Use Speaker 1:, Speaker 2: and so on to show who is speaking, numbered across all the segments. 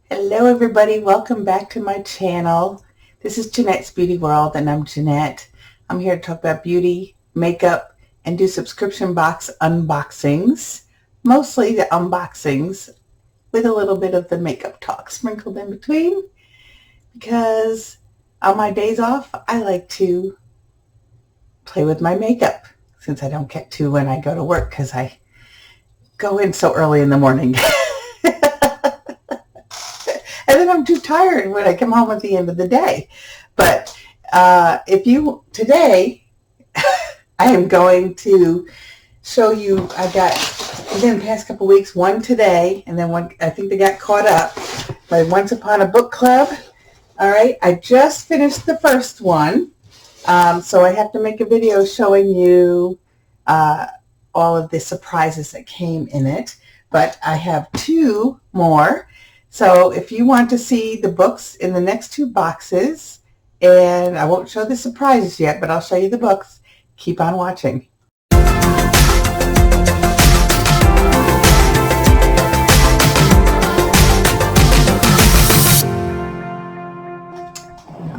Speaker 1: Hello everybody, welcome back to my channel. This is Jeanette's Beauty World and I'm Jeanette. I'm here to talk about beauty, makeup, and do subscription box unboxings. Mostly the unboxings with a little bit of the makeup talk sprinkled in between, because on my days off I like to play with my makeup since I don't get to when I go to work because I go in so early in the morning. And then I'm too tired when I come home at the end of the day. But today, I am going to show you, I got, within the past couple weeks, one today, and then one, I think they got caught up by Once Upon a Book Club. All right, I just finished the first one, so I have to make a video showing you all of the surprises that came in it. But I have two more. So if you want to see the books in the next two boxes, and I won't show the surprises yet, but I'll show you the books, keep on watching.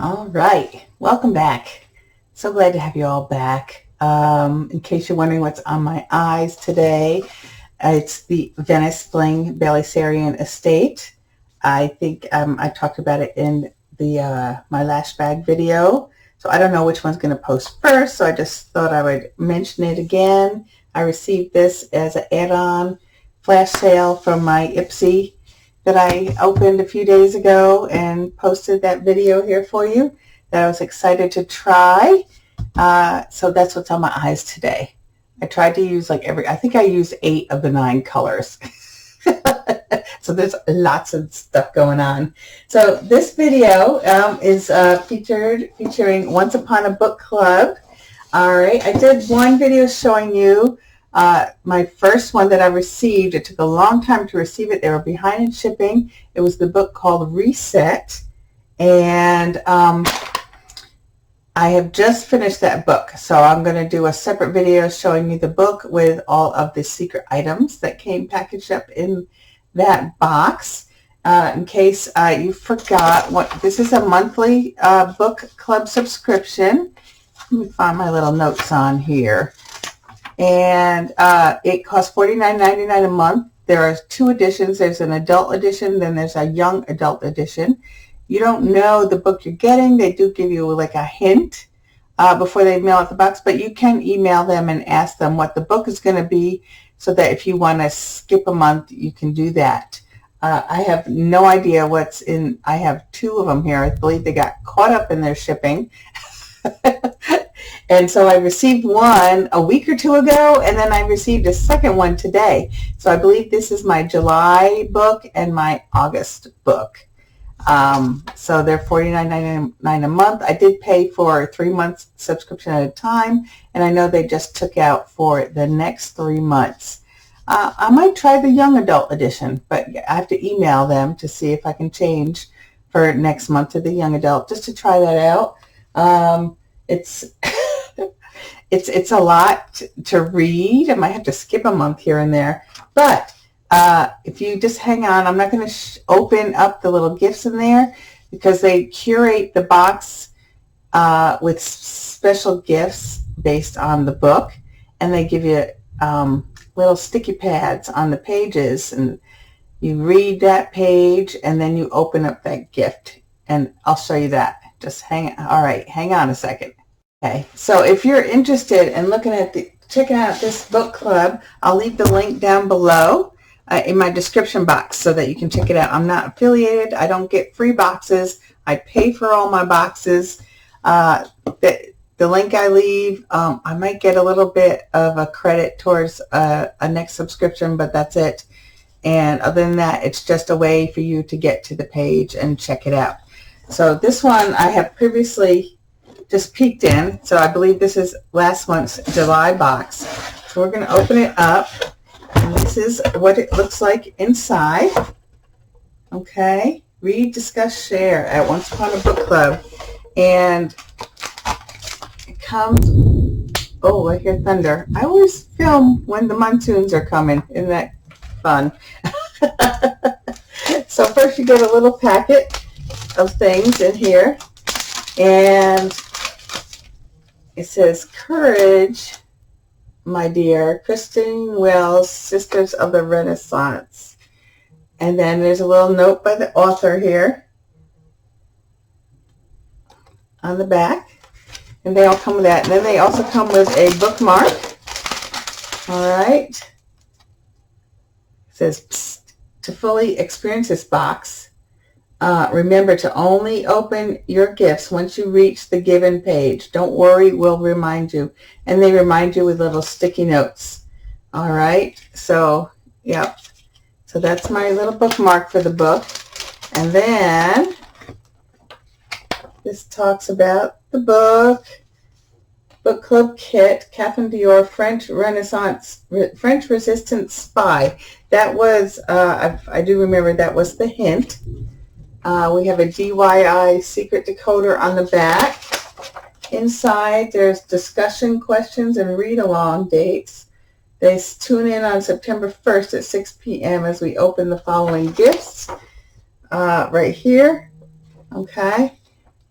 Speaker 1: All right, welcome back. So glad to have you all back. In case you're wondering what's on my eyes today, it's the Venice Bling Balisarian Estate. I think I talked about it in the my lash bag video, so I don't know which one's going to post first, so I just thought I would mention it again. I received this as an add-on flash sale from my Ipsy that I opened a few days ago and posted that video here for you that I was excited to try. So that's what's on my eyes today. I tried to use I think I used 8 of the 9 colors. So there's lots of stuff going on. So this video is featuring Once Upon a Book Club. All right, I did one video showing you my first one that I received. It took a long time to receive it. They were behind in shipping. It was the book called Reset, and I have just finished that book. So I'm going to do a separate video showing you the book with all of the secret items that came packaged up in that box. In case you forgot, this is a monthly book club subscription. Let me find my little notes on here. And it costs $49.99 a month. There are 2 editions. There's an adult edition, then there's a young adult edition. You don't know the book you're getting. They do give you like a hint before they mail out the box, but you can email them and ask them what the book is going to be, so that if you want to skip a month, you can do that. I have no idea what's in. I have 2 of them here. I believe they got caught up in their shipping. And so I received one a week or 2 ago, and then I received a second one today. So I believe this is my July book and my August book. So they're $49.99 a month. I did pay for 3 months subscription at a time, and I know they just took out for the next 3 months. I might try the young adult edition, but I have to email them to see if I can for next month to the young adult, just to try that out. It's it's a lot to read. I might have to skip a month here and there, but if you just hang on, I'm not going to open up the little gifts in there, because they curate the box with special gifts based on the book, and they give you little sticky pads on the pages, and you read that page and then you open up that gift, and I'll show you that. Just hang on a second. Okay, so if you're interested in checking out this book club, I'll leave the link down below in my description box so that you can check it out. I'm not affiliated. I don't get free boxes. I pay for all my boxes. The link I leave, I might get a little bit of a credit towards a next subscription, but that's it. And other than that, it's just a way for you to get to the page and check it out. So this one I have previously just peeked in. So I believe this is last month's July box. So we're going to open it up. And this is what it looks like inside. Okay. Read, discuss, share at Once Upon a Book Club. And it comes, oh, I hear thunder. I always film when the monsoons are coming. Isn't that fun? So first course, you get a little packet of things in here. And it says, Courage, my dear, Christine Wells, Sisters of the Renaissance. And then there's a little note by the author here on the back. And they all come with that. And then they also come with a bookmark. All right. It says, Psst, to fully experience this box, remember to only open your gifts once you reach the given page. Don't worry, we'll remind you. And they remind you with little sticky notes. All right. So, yep. So that's my little bookmark for the book. And then this talks about the book club kit, Catherine Dior, French Resistance Spy. That was, I do remember that was the hint. We have a DIY secret decoder on the back. Inside, there's discussion questions and read-along dates. They tune in on September 1st at 6 p.m. as we open the following gifts right here. Okay.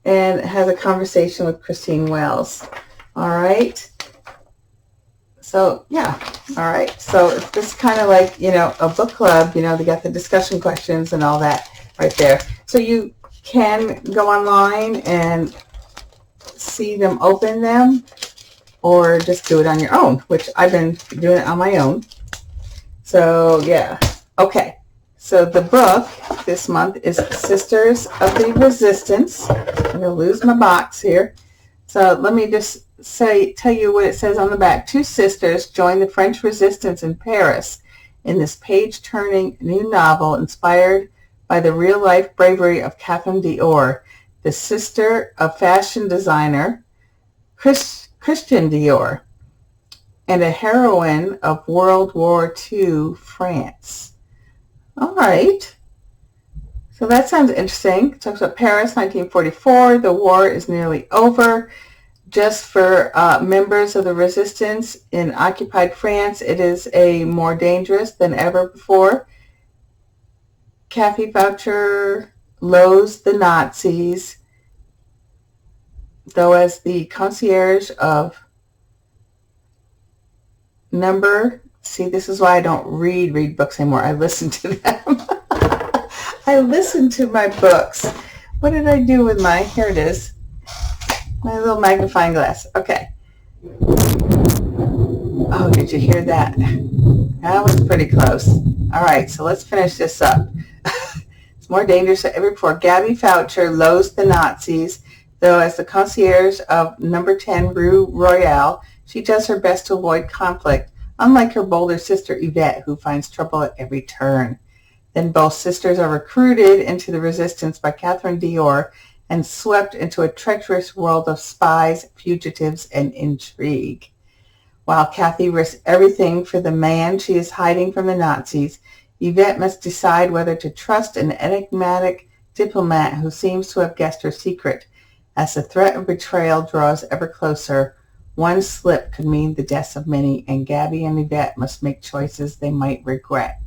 Speaker 1: And it has a conversation with Christine Wells. All right. So, yeah. All right. So it's just kind of like, you know, a book club. You know, they got the discussion questions and all that right there. So you can go online and see them, open them, or just do it on your own, which I've been doing it on my own. So, yeah. Okay. So the book this month is Sisters of the Resistance. I'm going to lose my box here. So let me just tell you what it says on the back. Two sisters join the French Resistance in Paris in this page-turning new novel inspired by the real-life bravery of Catherine Dior, the sister of fashion designer Christian Dior, and a heroine of World War II France. All right. So that sounds interesting. It talks about Paris, 1944. The war is nearly over. Just for members of the resistance in occupied France, it is more dangerous than ever before. Kathy Voucher loathes the Nazis, though as the concierge of see, this is why I don't read books anymore. I listen to them. I listen to my books. What did I do with here it is. My little magnifying glass. Okay. Oh, did you hear that? That was pretty close. All right, so let's finish this up. It's more dangerous than ever before. Gabby Foucher loathes the Nazis, though as the concierge of number 10 Rue Royale, she does her best to avoid conflict, unlike her bolder sister Yvette, who finds trouble at every turn. Then both sisters are recruited into the resistance by Catherine Dior and swept into a treacherous world of spies, fugitives, and intrigue. While Kathy risks everything for the man she is hiding from the Nazis, Yvette must decide whether to trust an enigmatic diplomat who seems to have guessed her secret. As the threat of betrayal draws ever closer, one slip could mean the deaths of many, and Gabby and Yvette must make choices they might regret.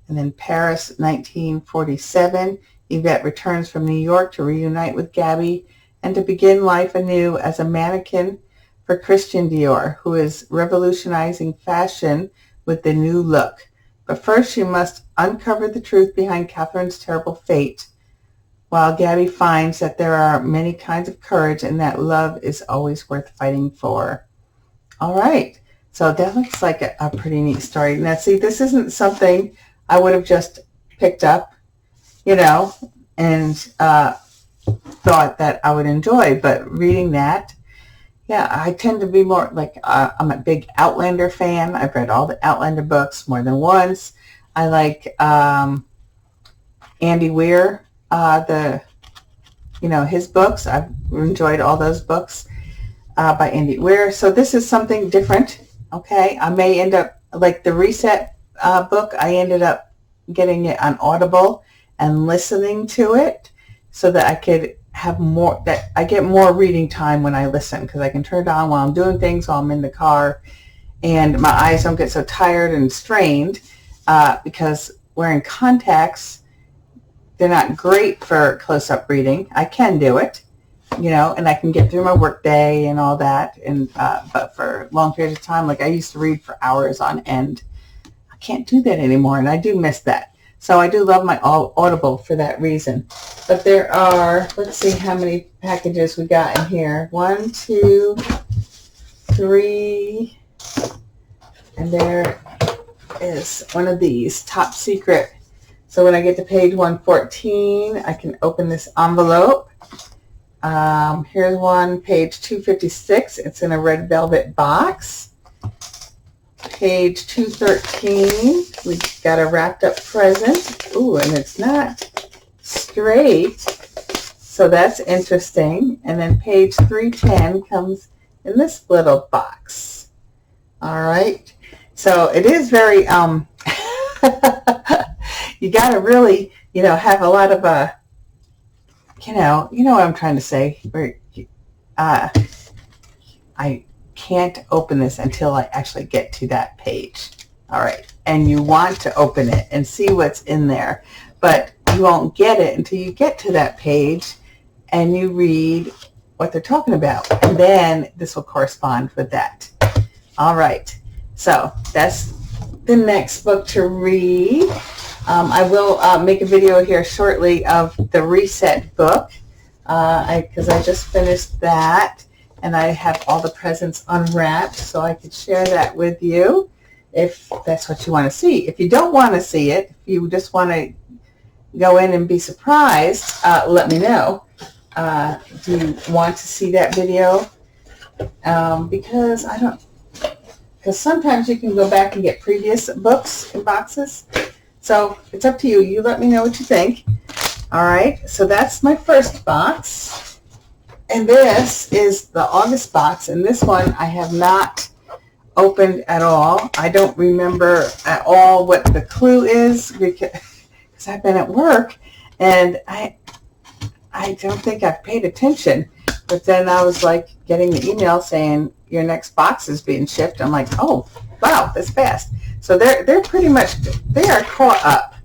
Speaker 1: And then Paris, 1947, Yvette returns from New York to reunite with Gabby and to begin life anew as a mannequin for Christian Dior, who is revolutionizing fashion with the new look. But first she must uncover the truth behind Catherine's terrible fate, while Gabby finds that there are many kinds of courage and that love is always worth fighting for. All right. So that looks like a pretty neat story. Now, see, this isn't something I would have just picked up, you know, and thought that I would enjoy. But reading that, yeah, I tend to be more like, I'm a big Outlander fan. I've read all the Outlander books more than once. I like Andy Weir, his books. I've enjoyed all those books by Andy Weir. So this is something different. Okay, I may end up, like the Reset book, I ended up getting it on Audible and listening to it so that I could have more, that I get more reading time when I listen, because I can turn it on while I'm doing things, while I'm in the car, and my eyes don't get so tired and strained because wearing contacts they're not great for close-up reading. I can do it, you know, and I can get through my work day and all that. And but for long periods of time, like I used to read for hours on end, I can't do that anymore, and I do miss that. So I do love my Audible for that reason. But there are, let's see how many packages we got in here. 1, 2, 3, and there is one of these, Top Secret. So when I get to page 114, I can open this envelope. Here's one, page 256. It's in a red velvet box. Page 213, we got a wrapped up present. Ooh, and it's not straight, so that's interesting. And then page 310 comes in this little box. All right, so it is very, you got to really, you know, have a lot of, you know what I'm trying to say. I can't open this until I actually get to that page. All right, and you want to open it and see what's in there, but you won't get it until you get to that page and you read what they're talking about, and then this will correspond with that. All right, so that's the next book to read. I will make a video here shortly of the Reset book, because I just finished that. And I have all the presents unwrapped, so I could share that with you if that's what you want to see. If you don't want to see it, if you just want to go in and be surprised, let me know. Do you want to see that video? Because sometimes you can go back and get previous books in boxes. So it's up to you. You let me know what you think. All right, so that's my first box. And this is the August box, and this one I have not opened at all. I don't remember at all what the clue is because I've been at work, and I don't think I've paid attention. But then I was like getting the email saying your next box is being shipped. I'm like, oh wow, that's fast. So they're pretty much, they are caught up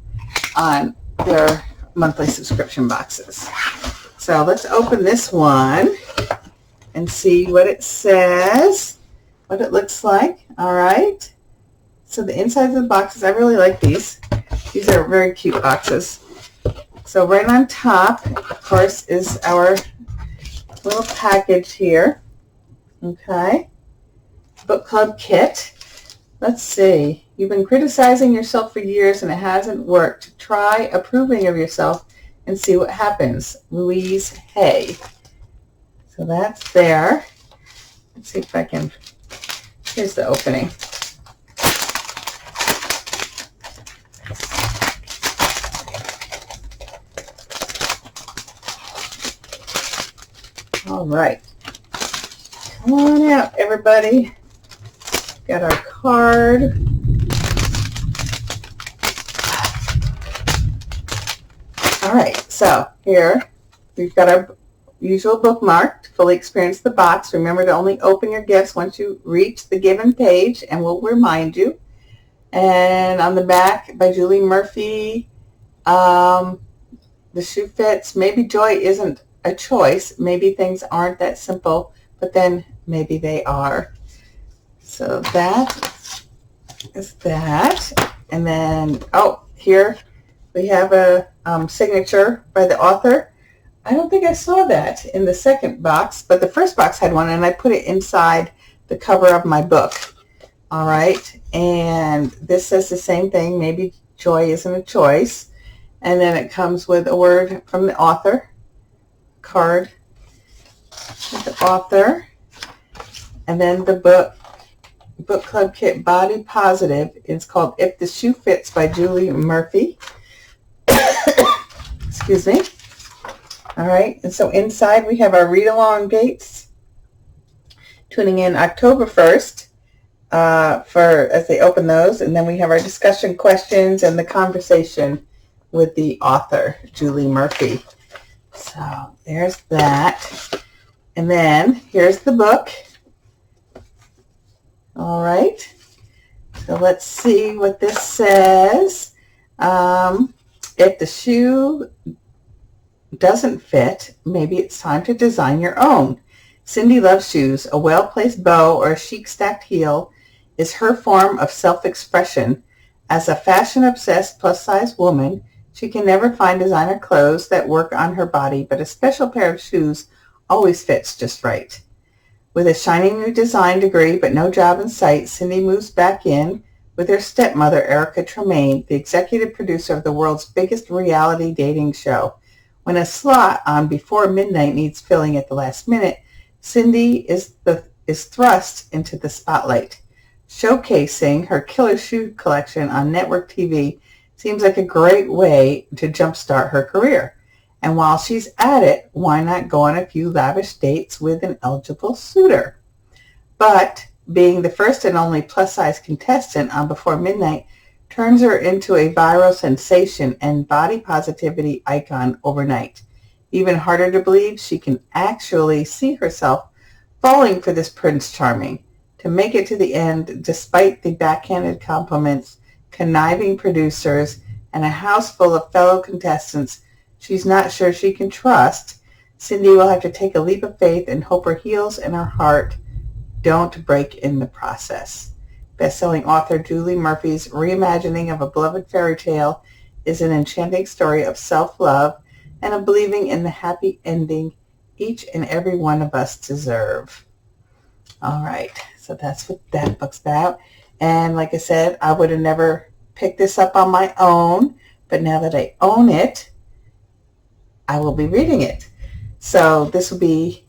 Speaker 1: on their monthly subscription boxes. So let's open this one and see what it says, what it looks like. All right. So the insides of the boxes, I really like these. These are very cute boxes. So right on top, of course, is our little package here. Okay. Book club kit. Let's see. You've been criticizing yourself for years and it hasn't worked. Try approving of yourself and see what happens. Louise Hay. So that's there. Let's see if I can, here's the opening. All right. Come on out, everybody. Got our card. All right, so here we've got our usual bookmark to fully experience the box. Remember to only open your gifts once you reach the given page, and we'll remind you. And on the back by Julie Murphy, the shoe fits. Maybe joy isn't a choice. Maybe things aren't that simple, but then maybe they are. So that is that. And then, oh, here we have a signature by the author. I don't think I saw that in the second box, but the first box had one, and I put it inside the cover of my book. All right, and this says the same thing. Maybe joy isn't a choice. And then it comes with a word from the author, card with the author, and then the book club kit, Body Positive. It's called If the Shoe Fits by Julie Murphy. Excuse me. All right, and so inside we have our read-along dates, tuning in October 1st for as they open those, and then we have our discussion questions and the conversation with the author, Julie Murphy. So there's that. And then here's the book. All right. So let's see what this says. If the shoe doesn't fit, maybe it's time to design your own. Cindy loves shoes. A well-placed bow or a chic stacked heel is her form of self-expression. As a fashion-obsessed plus-size woman, she can never find designer clothes that work on her body, but a special pair of shoes always fits just right. With a shiny new design degree but no job in sight, Cindy moves back in with her stepmother, Erica Tremaine, the executive producer of the world's biggest reality dating show. When a slot on Before Midnight needs filling at the last minute, Cindy is thrust into the spotlight. Showcasing her killer shoe collection on network TV seems like a great way to jumpstart her career. And while she's at it, why not go on a few lavish dates with an eligible suitor? But being the first and only plus-size contestant on Before Midnight turns her into a viral sensation and body positivity icon overnight. Even harder to believe, she can actually see herself falling for this Prince Charming. To make it to the end, despite the backhanded compliments, conniving producers, and a house full of fellow contestants she's not sure she can trust, Cindy will have to take a leap of faith and hope her heels and her heart don't break in the process. Best-selling author Julie Murphy's reimagining of a beloved fairy tale is an enchanting story of self-love and of believing in the happy ending each and every one of us deserve. All right, so that's what that book's about. And like I said, I would have never picked this up on my own, but now that I own it, I will be reading it. So this will be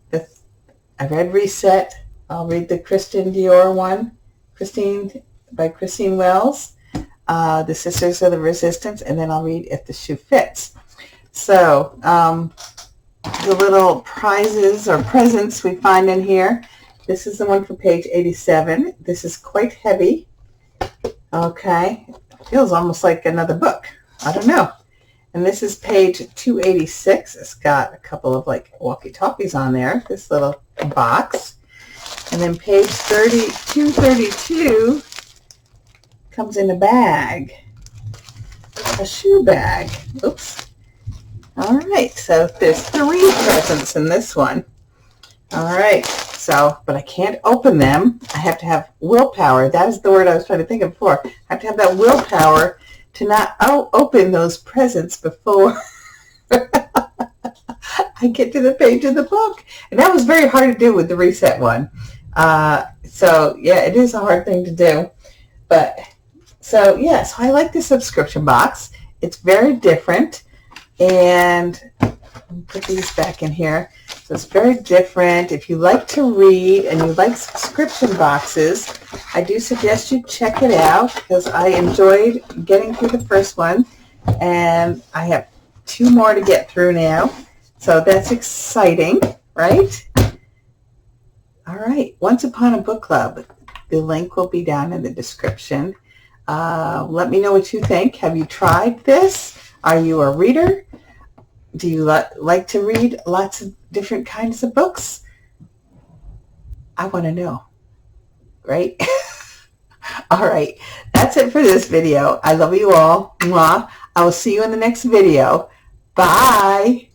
Speaker 1: I read Reset. I'll read the Christian Dior one, by Christine Wells, The Sisters of the Resistance, and then I'll read If the Shoe Fits. So the little prizes or presents we find in here. This is the one for page 87. This is quite heavy. Okay. It feels almost like another book. I don't know. And this is page 286. It's got a couple of like walkie-talkies on there, this little box. And then page 232 comes in a bag, a shoe bag. Oops. All right, so there's 3 presents in this one. All right, so, but I can't open them. I have to have willpower. That is the word I was trying to think of before. I have to have that willpower to not open those presents before I get to the page of the book. And that was very hard to do with the Reset one. So, yeah, it is a hard thing to do. But, so, yeah, so I like the subscription box. It's very different. And put these back in here. So it's very different. If you like to read and you like subscription boxes, I do suggest you check it out because I enjoyed getting through the first one. And I have 2 more to get through now. So that's exciting, right? All right. Once Upon a Book Club. The link will be down in the description. Let me know what you think. Have you tried this? Are you a reader? Do you like to read lots of different kinds of books? I want to know, right? All right. That's it for this video. I love you all. Mwah. I will see you in the next video. Bye.